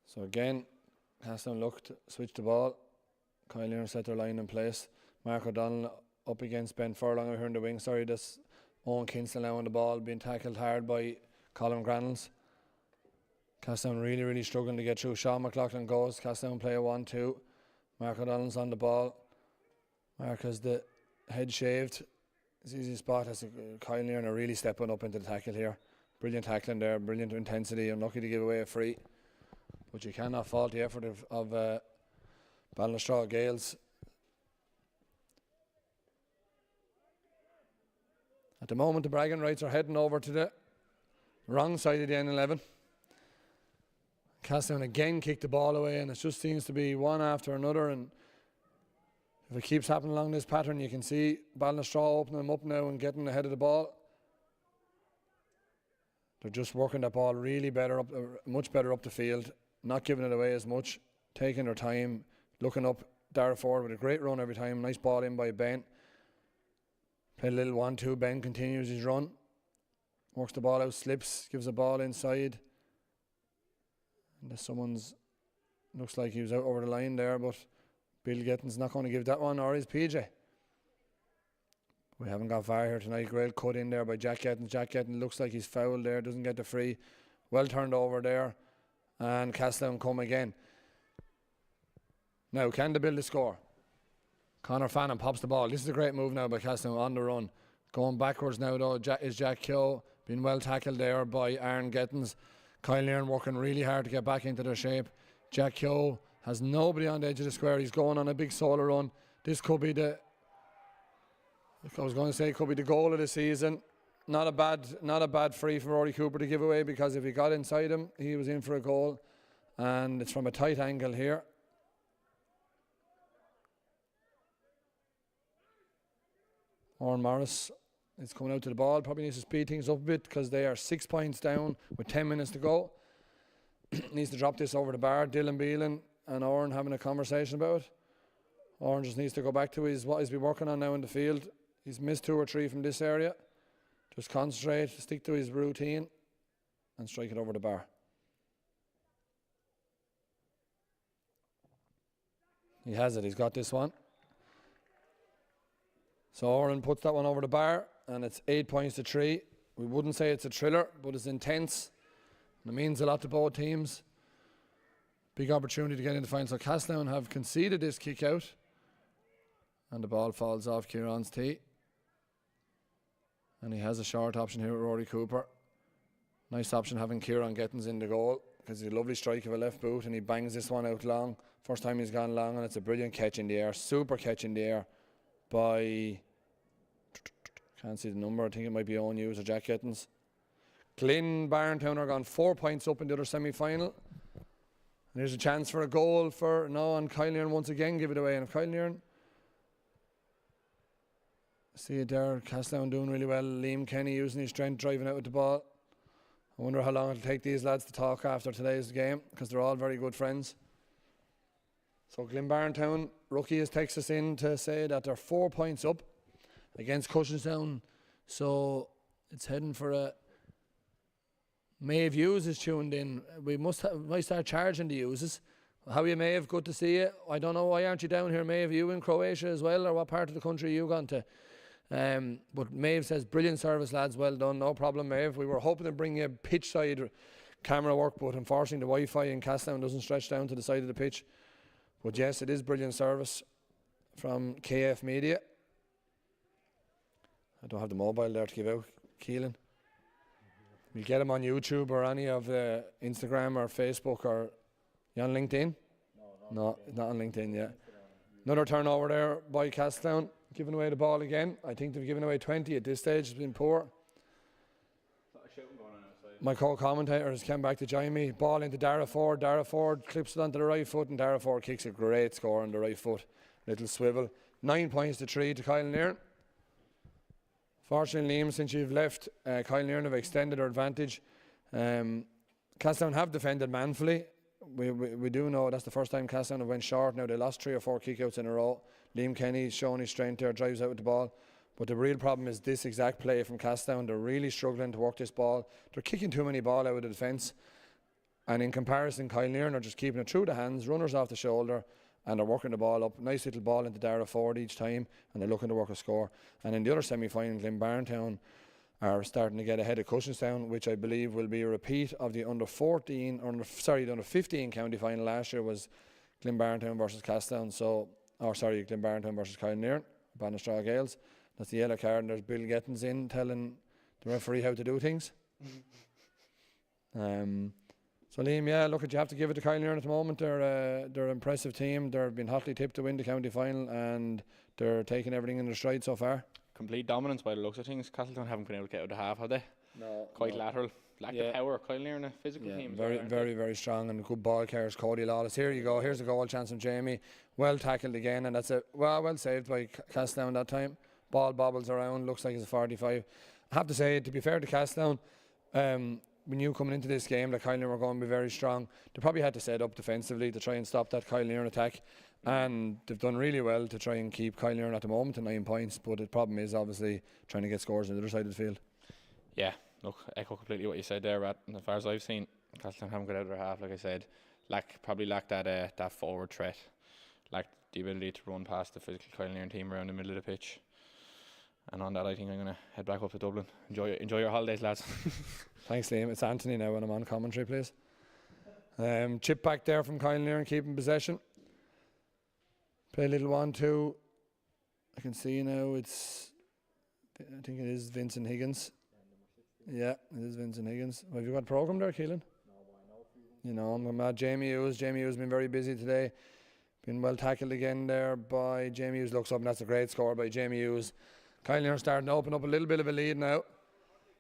So again, Catletown looked, switched the ball. Kilanerin set their line in place. Mark O'Donnell up against Ben Furlong over here in the wing. Sorry, that's Owen Kinston now on the ball, being tackled hard by Colin Granels. Catletown really, really struggling to get through. Sean McLaughlin goes. Catletown play a 1-2. Mark O'Donnell's on the ball. Mark has the head shaved. It's easy spot. As Kilanerin are really stepping up into the tackle here. Brilliant tackling there, brilliant intensity. Unlucky to give away a free. But you cannot fault the effort of Ballinstraw Gales. At the moment, the bragging rights are heading over to the wrong side of the N11. Catletown again kicked the ball away, and it just seems to be one after another. And if it keeps happening along this pattern, you can see Ballinstraw opening them up now and getting ahead of the ball. They're just working that ball really better up, much better up the field, not giving it away as much, taking their time, looking up. Dara Ford with a great run every time. Nice ball in by Ben. Played a little 1-2. Ben continues his run. Works the ball out, slips, gives the ball inside. And someone's, looks like he was out over the line there, but Bill Getton's not going to give that one, or is PJ. We haven't got VAR here tonight. Great cut in there by Jack Getton. Jack Getton looks like he's fouled there, doesn't get the free. Well turned over there. And Catletown come again. Now, can they build a score? Conor Fannin pops the ball. This is a great move now by Catletown on the run. Going backwards now, though, is Jack Keogh. Being well tackled there by Aaron Gettins. Kilanerin working really hard to get back into their shape. Jack Keogh has nobody on the edge of the square. He's going on a big solo run. This could be the... I was going to say it could be the goal of the season. Not a bad free from Rory Cooper to give away, because if he got inside him, he was in for a goal. And it's from a tight angle here. Oran Morris is coming out to the ball. Probably needs to speed things up a bit because they are 6 points down with 10 minutes to go. Needs to drop this over the bar. Dylan Beelan and Oran having a conversation about it. Oran just needs to go back to what he's been working on now in the field. He's missed 2 or 3 from this area. Just concentrate, stick to his routine and strike it over the bar. He has it, he's got this one. So Oran puts that one over the bar and it's 8 points to 3. We wouldn't say it's a thriller, but it's intense. And it means a lot to both teams. Big opportunity to get into the final. So Catletown have conceded this kick out. And the ball falls off Kieran's tee. And he has a short option here with Rory Cooper. Nice option having Kieran Gettins in the goal because he's a lovely strike of a left boot and he bangs this one out long. First time he's gone long and it's a brilliant catch in the air. Super catch in the air by, can't see the number, I think it might be Owen Hughes or Jack Gettins. Glyn Barntown are gone 4 points up in the other semi-final. And there's a chance for a goal for no, and Kilanerin once again give it away. And if Kilanerin, see it there, Catletown doing really well. Liam Kenny using his strength, driving out with the ball. I wonder how long it'll take these lads to talk after today's game because they're all very good friends. So Glenbarntown, rookie has texted us in to say that they're 4 points up against Cushenstown. So it's heading for a... Maeve Hughes is tuned in. We might start charging the Hughes. How are you, Maeve? Good to see you. I don't know, why aren't you down here, Maeve? Are you in Croatia as well, or what part of the country are you gone to? But Maeve says, brilliant service, lads. Well done. No problem, Maeve. We were hoping to bring you pitch side camera work, but unfortunately the Wi-Fi in Catletown doesn't stretch down to the side of the pitch. But yes, it is brilliant service from KF Media. I don't have the mobile there to give out. Keelan. We'll get him on YouTube or any of the Instagram or Facebook, or you on LinkedIn? No, not on LinkedIn yet. Another turnover there by Catletown, giving away the ball again. I think they've given away 20 at this stage. It's been poor. My co-commentator has come back to join me. Ball into Dara Ford. Dara Ford clips it onto the right foot and Dara Ford kicks a great score on the right foot. Little swivel. 9 points to 3 to Kilanerin. Fortunately, Liam, since you've left, Kilanerin have extended their advantage. Catletown have defended manfully. We do know that's the first time Catletown have went short. Now they lost 3 or 4 kickouts in a row. Liam Kenny showing his strength there, drives out with the ball. But the real problem is this exact play from Catletown. They're really struggling to work this ball. They're kicking too many ball out of the defence. And in comparison, Kilanerin are just keeping it through the hands, runners off the shoulder, and they're working the ball up. Nice little ball into Dara Ford each time, and they're looking to work a score. And in the other semi-final, Glenbarntown are starting to get ahead of Cushenstown, which I believe will be a repeat of the under 15 county final last year was Glenbarntown versus Catletown. Glenbarntown versus Kilanerin, Bannistraw Gales. That's the yellow card, and there's Bill Gettins in telling the referee how to do things. So Liam, yeah, look, you have to give it to Kilanerin at the moment. They're an impressive team. They've been hotly tipped to win the county final, and they're taking everything in their stride so far. Complete dominance by the looks of things. Catletown haven't been able to get out of the half, have they? No. Quite lateral. Lack of power. Kilanerin, a physical team. Very strong, and good ball carriers. Cody Lawless. Here you go. Here's a goal chance from Jamie. Well tackled again, and that's well saved by Catletown that time. Ball bobbles around. Looks like it's a 45. I have to say, to be fair to Catletown, we knew coming into this game that Kilanerin were going to be very strong. They probably had to set up defensively to try and stop that Kilanerin attack, and they've done really well to try and keep Kilanerin at the moment to 9 points, but the problem is obviously trying to get scores on the other side of the field. Yeah, look, echo completely what you said there, Rat. And as far as I've seen, Catletown haven't got out of their half, like I said. Probably lacked that forward threat, lacked the ability to run past the physical Kilanerin team around the middle of the pitch. And on that, I think I'm going to head back up to Dublin. Enjoy your holidays, lads. Thanks, Liam. It's Anthony now when I'm on commentary, please. Chip back there from Kilanerin, keeping possession. Play a little 1-2. I can see now I think it is Vincent Higgins. Yeah, it is Vincent Higgins. Have you got a programme there, Keelan? You know, I'm mad. Jamie Hughes has been very busy today. Been well tackled again there by Jamie Hughes. Looks up, and that's a great score by Jamie Hughes. Kilanerin starting to open up a little bit of a lead now.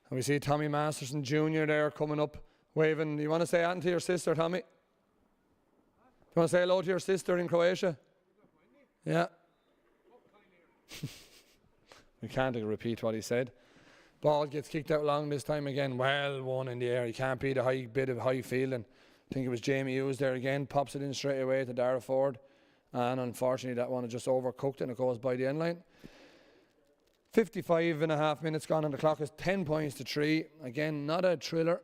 And we see Tommy Masterson Jr. there coming up, waving. Do you want to say anything to your sister, Tommy? you want to say hello to your sister in Croatia? Yeah. We can't repeat what he said. Ball gets kicked out long this time again. Well, one in the air. He can't beat a high bit of high fielding. I think it was Jamie Hughes there again. Pops it in straight away to Dara Ford. And unfortunately, that one is just overcooked and it goes by the end line. 55.5 minutes gone on the clock. Is 10 points to 3. Again, not a thriller.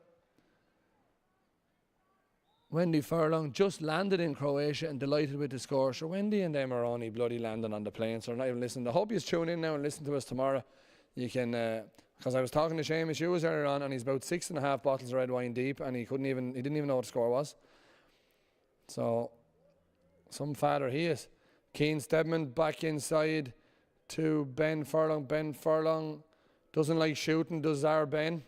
Wendy Furlong just landed in Croatia and delighted with the score. So Wendy and them are only bloody landing on the plane, so they're not even listening. I hope you tune in now and listen to us tomorrow. You can, because I was talking to Seamus Hughes earlier on, and he's about 6.5 bottles of red wine deep, and he didn't even know what the score was. So, some fatter he is. Keane Stedman back inside to Ben Furlong. Ben Furlong doesn't like shooting, does our Ben.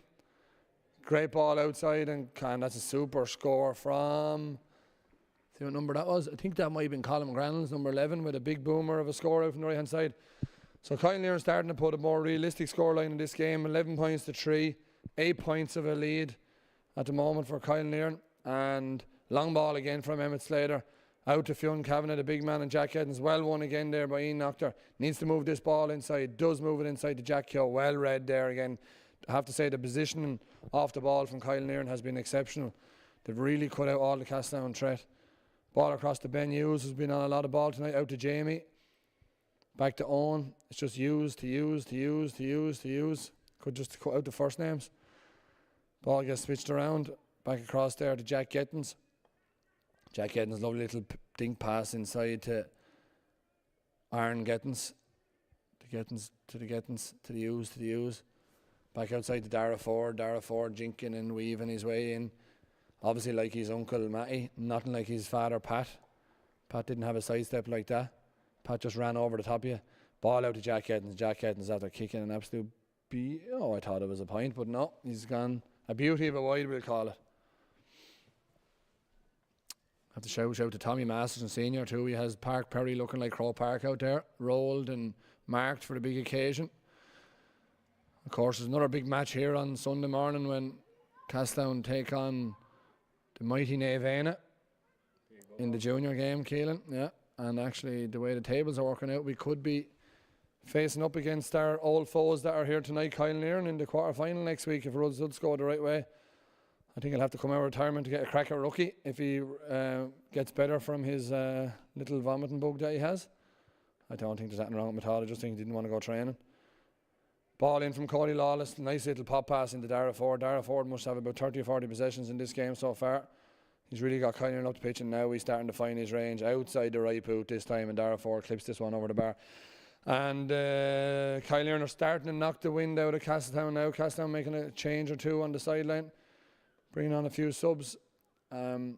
Great ball outside, and that's a super score from, see what number that was? I think that might have been Colin Granel's number 11 with a big boomer of a score out from the right hand side. So Kilanerin starting to put a more realistic scoreline in this game. 11 points to 3, 8 points of a lead at the moment for Kilanerin, and long ball again from Emmett Slater out to Fionn Kavanagh, the big man, and Jack Edens. Well won again there by Ian Noctor. Needs to move this ball inside, does move it inside to Jack Keogh. Well read there again. I have to say the positioning off the ball from Kilanerin has been exceptional. They've really cut out all the Catletown threat. Ball across to Ben Hughes, who's been on a lot of ball tonight, out to Jamie. Back to Owen. It's just use. Could just cut out the first names. Ball gets switched around. Back across there to Jack Gettins. Jack Gettins, lovely little dink pass inside to Aaron Gettins. To the Hughes. Back outside to Dara Ford. Dara Ford jinking and weaving his way in. Obviously like his uncle Matty, nothing like his father Pat. Pat didn't have a sidestep like that. Pat just ran over the top of you. Ball out to Jack Gettins. Jack Gettins after kicking an absolute I thought it was a point, but no, he's gone. A beauty of a wide, we'll call it. Have to shout out to Tommy Masterson Senior too. He has Park Perry looking like Crow Park out there, rolled and marked for the big occasion. Of course, there's another big match here on Sunday morning when Catletown take on the mighty Naevena in the junior game, Keelan. Yeah, and actually the way the tables are working out, we could be facing up against our old foes that are here tonight, Kilanerin, in the quarter-final next week if results go the right way. I think he'll have to come out of retirement to get a crack at rookie if he gets better from his little vomiting bug that he has. I don't think there's anything wrong with him at all. I just think he didn't want to go training. Ball in from Cody Lawless. Nice little pop pass into Dara Ford. Dara Ford must have about 30 or 40 possessions in this game so far. He's really got Kilanerin up the pitch, and now he's starting to find his range outside the right boot this time, and Dara Ford clips this one over the bar. And Kilanerin are starting to knock the wind out of Catletown now. Catletown making a change or two on the sideline, bringing on a few subs. You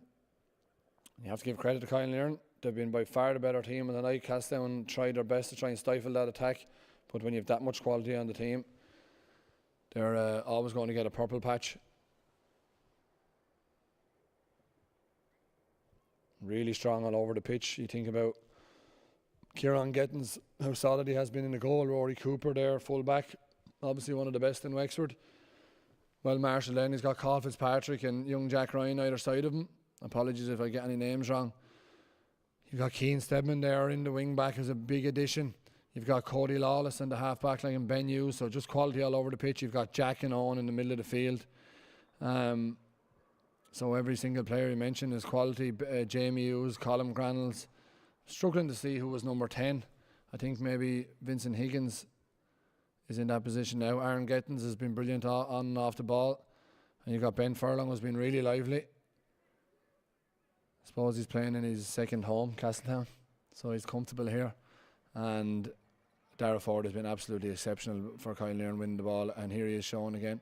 have to give credit to Kilanerin. They've been by far the better team of the night. Catletown tried their best to try and stifle that attack, but when you have that much quality on the team, they're always going to get a purple patch. Really strong all over the pitch. You think about Kieran Gettins, how solid he has been in the goal. Rory Cooper there, full back, obviously one of the best in Wexford. Well, Marshall then, he's got Carl Fitzpatrick and young Jack Ryan either side of him. Apologies if I get any names wrong. You've got Keane Stedman there in the wing back as a big addition. You've got Cody Lawless in the half back line and Ben Hughes, so just quality all over the pitch. You've got Jack and Owen in the middle of the field. So every single player you mentioned is quality. Jamie Hughes, Colin Granells. Struggling to see who was number 10. I think maybe Vincent Higgins is in that position now. Aaron Gettins has been brilliant on and off the ball. And you've got Ben Furlong, who's been really lively. I suppose he's playing in his second home, Catletown. So he's comfortable here. And Dara Ford has been absolutely exceptional for Kilanerin winning the ball. And here he is showing again.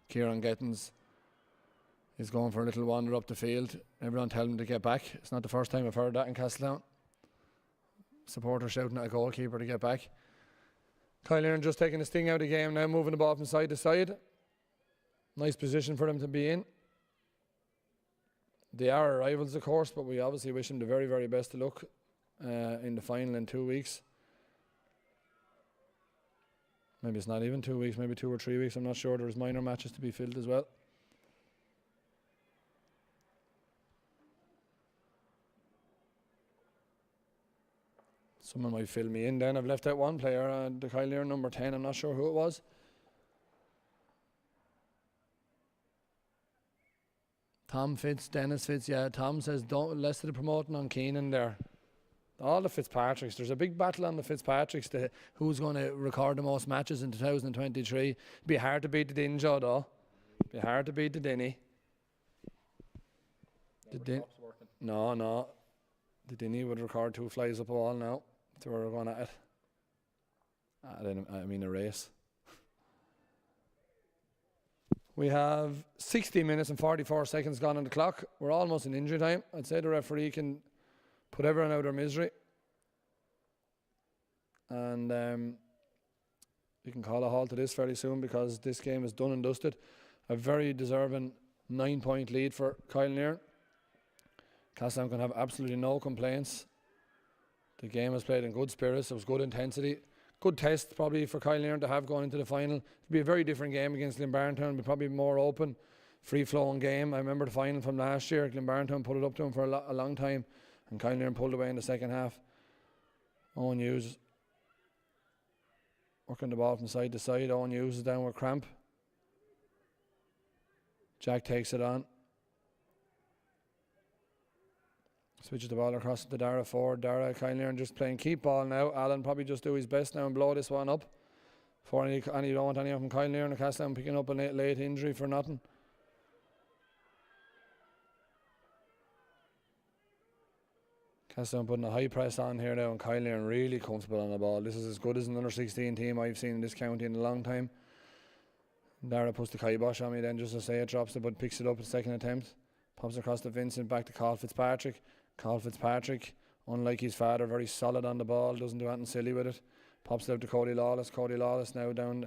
Kieran Gettins is going for a little wander up the field. Everyone tell him to get back. It's not the first time I've heard that in Catletown. Supporter shouting at a goalkeeper to get back. Kilanerin just taking the sting out of the game now, moving the ball from side to side. Nice position for them to be in. They are our rivals, of course, but we obviously wish them the very, very best of luck in the final in 2 weeks. Maybe it's not even 2 weeks, maybe 2 or 3 weeks. I'm not sure. There's minor matches to be filled as well. Someone might fill me in then. I've left out one player, the Kilanerin number 10. I'm not sure who it was. Tom Fitz, Dennis Fitz. Yeah, Tom says don't less of the promoting on Keenan there. All the Fitzpatricks. There's a big battle on the Fitzpatricks to who's going to record the most matches in 2023. Be hard to beat the Dinjo though. Be hard to beat the Dinny. No. The Dinny would record 2 flies up a wall now. If they were going at it. I mean a race. We have 60 minutes and 44 seconds gone on the clock. We're almost in injury time. I'd say the referee can put everyone out of their misery. And you can call a halt to this fairly soon because this game is done and dusted. A very deserving 9-point lead for Kilanerin. Catletown can have absolutely no complaints. The game was played in good spirits. It was good intensity. Good test probably for Kilanerin to have going into the final. It'll be a very different game against Glenbarntown, but probably more open, free-flowing game. I remember the final from last year. Glenbarntown put it up to them for a long time, and Kilanerin pulled away in the second half. Owen Hughes working the ball from side to side. Owen Hughes is down with cramp. Jack takes it on. Switches the ball across to Dara forward. Dara, Kilanerin just playing keep ball now. Alan probably just do his best now and blow this one up. For any you don't want anyone from Kilanerin or Catletown picking up a late injury for nothing. Catletown putting a high press on here now and Kilanerin really comfortable on the ball. This is as good as an under 16 team I've seen in this county in a long time. Dara puts the kibosh on me then just to say it, drops it but picks it up at the second attempt. Pops across to Vincent, back to Carl Fitzpatrick. Carl Fitzpatrick, unlike his father, very solid on the ball, doesn't do anything silly with it. Pops it out to Cody Lawless. Cody Lawless now down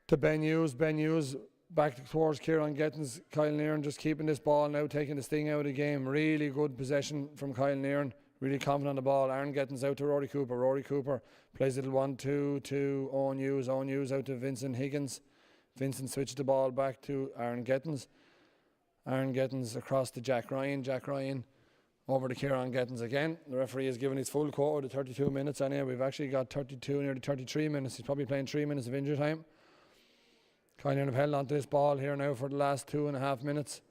to Ben Hughes. Ben Hughes back towards Kieran Gettins. Kilanerin just keeping this ball now, taking the sting out of the game. Really good possession from Kilanerin. Really confident on the ball. Aaron Gettins out to Rory Cooper. Rory Cooper plays a little 1-2 to Owen Hughes. Owen Hughes out to Vincent Higgins. Vincent switches the ball back to Aaron Gettins. Aaron Gettins across to Jack Ryan. Jack Ryan over to Kieran Gettins again. The referee has given his full quota to 32 minutes anyway. We've actually got 32, nearly 33 minutes. He's probably playing 3 minutes of injury time. Kilanerin have held on to this ball here now for the last 2.5 minutes.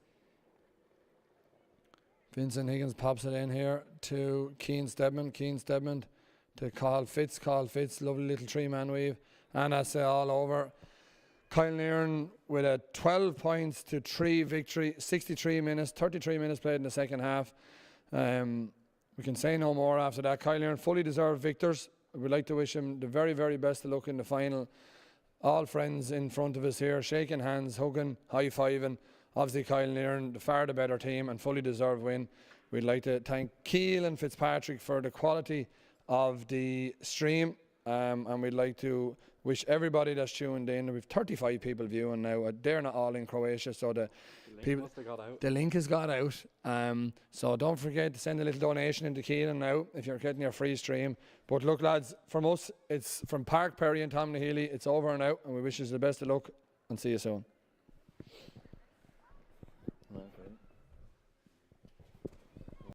Vincent Higgins pops it in here to Keane Stedman. Keane Stedman to Carl Fitz. Carl Fitz, lovely little 3-man weave. And that's all over. Kilanerin with a 12 points to 3 victory, 63 minutes, 33 minutes played in the second half. We can say no more after that. Kilanerin fully deserved victors. We'd like to wish him the very, very best of luck in the final. All friends in front of us here, shaking hands, hugging, high-fiving. Obviously Kilanerin, the far the better team and fully deserved win. We'd like to thank Keel and Fitzpatrick for the quality of the stream. And we'd like to wish everybody that's tuned in. We've 35 people viewing now. They're not all in Croatia, so the link has got out. So don't forget to send a little donation into Keelan now if you're getting your free stream. But look, lads, from us, it's from Park Perry and Tom Nahealy. It's over and out, and we wish you the best of luck and see you soon.